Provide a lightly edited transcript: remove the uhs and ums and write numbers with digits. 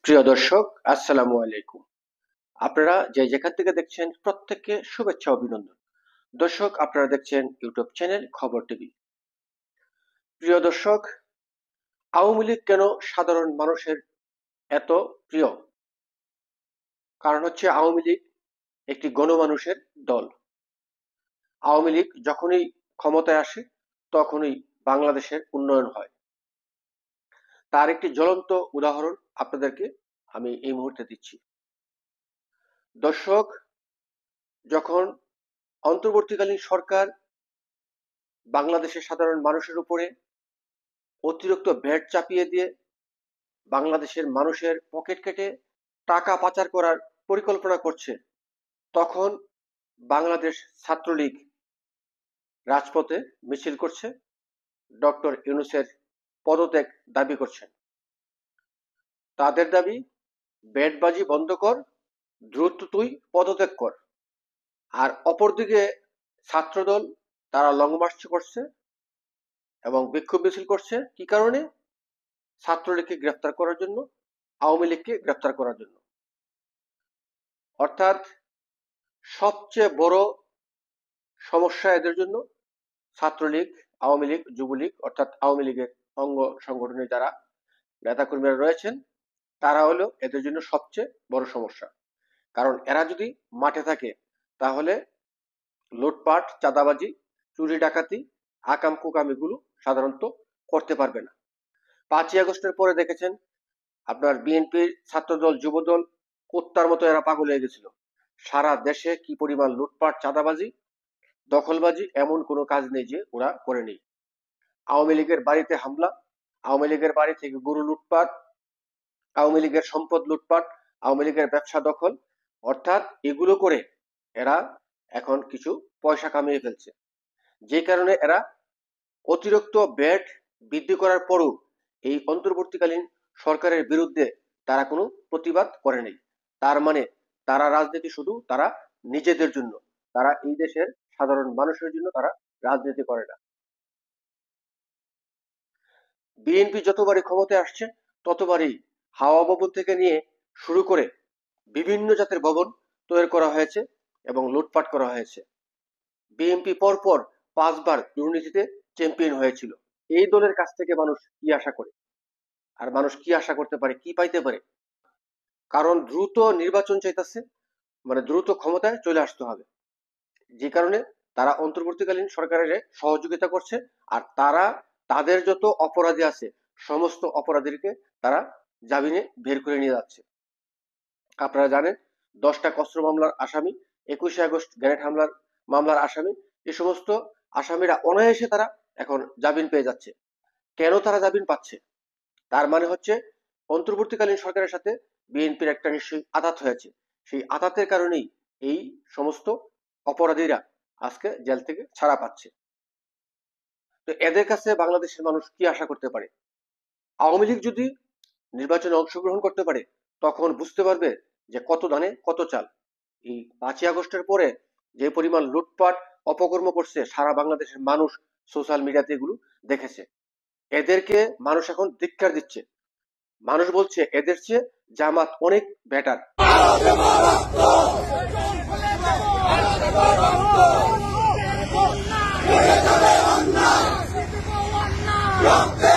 প্রিয় দর্শক, আসসালামু আলাইকুম। আপনারা যেখান থেকে দেখছেন প্রত্যেককে শুভেচ্ছা অভিনন্দন। দর্শক, আপনারা দেখছেন ইউটিউব চ্যানেল খবর টিভি। প্রিয় দর্শক, আওয়ামী লীগ কেন সাধারণ মানুষের এত প্রিয়? কারণ হচ্ছে আওয়ামী লীগ একটি গণমানুষের দল। আওয়ামী লীগ যখনই ক্ষমতায় আসে তখনই বাংলাদেশের উন্নয়ন হয়। তার একটি জ্বলন্ত উদাহরণ আপনাদেরকে আমি এই মুহূর্তে দিচ্ছি। দর্শক, যখন অন্তর্বর্তীকালীন সরকার বাংলাদেশের সাধারণ মানুষের উপরে অতিরিক্ত ভ্যাট চাপিয়ে দিয়ে বাংলাদেশের মানুষের পকেট কেটে টাকা পাচার করার পরিকল্পনা করছে, তখন বাংলাদেশ ছাত্রলীগ রাজপথে মিছিল করছে, ডক্টর ইউনূসের পদত্যাগ দাবি করছেন। তাদের দাবি, ব্যাটবাজি বন্ধ কর, দ্রুত তুই পদত্যাগ কর। আর অপরদিকে ছাত্রদল তারা লং মার্চ করছে এবং বিক্ষোভ মিছিল করছে। কি কারণে? ছাত্রলীগকে গ্রেফতার করার জন্য, আওয়ামী লীগকে গ্রেফতার করার জন্য। অর্থাৎ সবচেয়ে বড় সমস্যা এদের জন্য ছাত্রলীগ, আওয়ামী লীগ, যুবলীগ অর্থাৎ আওয়ামী লীগের অঙ্গ সংগঠনের যারা নেতাকর্মীরা রয়েছেন তারা হলো এদের জন্য সবচেয়ে বড় সমস্যা। কারণ এরা যদি মাঠে থাকে তাহলে লুটপাট, চাঁদাবাজি, চুরি ডাকাতি, আকাম কুকামিগুলো সাধারণত করতে পারবে না। 5ই আগস্টের পরে দেখেছেন আপনার বিএনপির ছাত্রদল, যুবদল কুত্তার মতো এরা পাগল হয়ে গেছিল। সারা দেশে কি পরিমাণ লুটপাট, চাঁদাবাজি, দখলবাজি, এমন কোনো কাজ নেই যে ওরা করেনি। আওয়ামী লীগের বাড়িতে হামলা, আওয়ামী লীগের বাড়ি থেকে গরু লুটপাট, আওয়ামী লীগের সম্পদ লুটপাট, আওয়ামী লীগের ব্যবসা দখল, অর্থাৎ এগুলো করে এরা এখন কিছু পয়সা কামিয়ে ফেলছে। যে কারণে এরা অতিরিক্ত ভ্যাট বৃদ্ধি করার পরও এই অন্তর্বর্তীকালীন সরকারের বিরুদ্ধে তারা কোনো প্রতিবাদ করেনি। তার মানে তারা রাজনীতি শুধু তারা নিজেদের জন্য, তারা এই দেশের সাধারণ মানুষের জন্য তারা রাজনীতি করে না। বিএনপি যতবারই ক্ষমতায় আসছে ততবারই হাওয়া ভবন থেকে নিয়ে শুরু করে বিভিন্ন জাতের ভবন তৈরি করা হয়েছে এবং লুটপাট করা হয়েছে। বিএনপি পরপর 5 বার দুর্নীতিতে চ্যাম্পিয়ন হয়েছিল। এই দলের কাছ থেকে মানুষ কি আশা করে? আর মানুষ কি আশা করতে পারে, কি পাইতে পারে? কারণ দ্রুত নির্বাচন চাইতেছে, মানে দ্রুত ক্ষমতায় চলে আসতে হবে। যে কারণে তারা অন্তর্বর্তীকালীন সরকারের সহযোগিতা করছে। আর তারা তাদের যত অপরাধী আছে সমস্ত অপরাধীকে তারা জামিনে বের করে নিয়ে যাচ্ছে। আপনারা জানেন 10টা অস্ত্র মামলার আসামি, 21শে আগস্ট গ্রেনেড হামলার মামলার আসামি, এই সমস্ত আসামিরা অনায়াসে তারা এখন জামিন পেয়ে যাচ্ছে। কেন তারা জামিন পাচ্ছে? তার মানে হচ্ছে অন্তর্বর্তীকালীন সরকারের সাথে বিএনপির একটা নিশ্চয়ই আঘাত হয়েছে। সেই আঘাতের কারণেই এই সমস্ত অপরাধীরা আজকে জেল থেকে ছাড়া পাচ্ছে। তো এদের কাছে বাংলাদেশের মানুষ কি আশা করতে পারে? আওয়ামী লীগ যদি নির্বাচনে অংশগ্রহণ করতে পারে তখন বুঝতে পারবে যে কত ধানে কত চাল। এই 5ই আগস্টের পরে যে পরিমাণ লুটপাট অপকর্ম করছে সারা বাংলাদেশের মানুষ সোশ্যাল মিডিয়াতে এগুলো দেখেছে। এদেরকে মানুষ এখন ধিক্কার দিচ্ছে। মানুষ বলছে এদের চেয়ে জামাত অনেক বেটার। রক্তে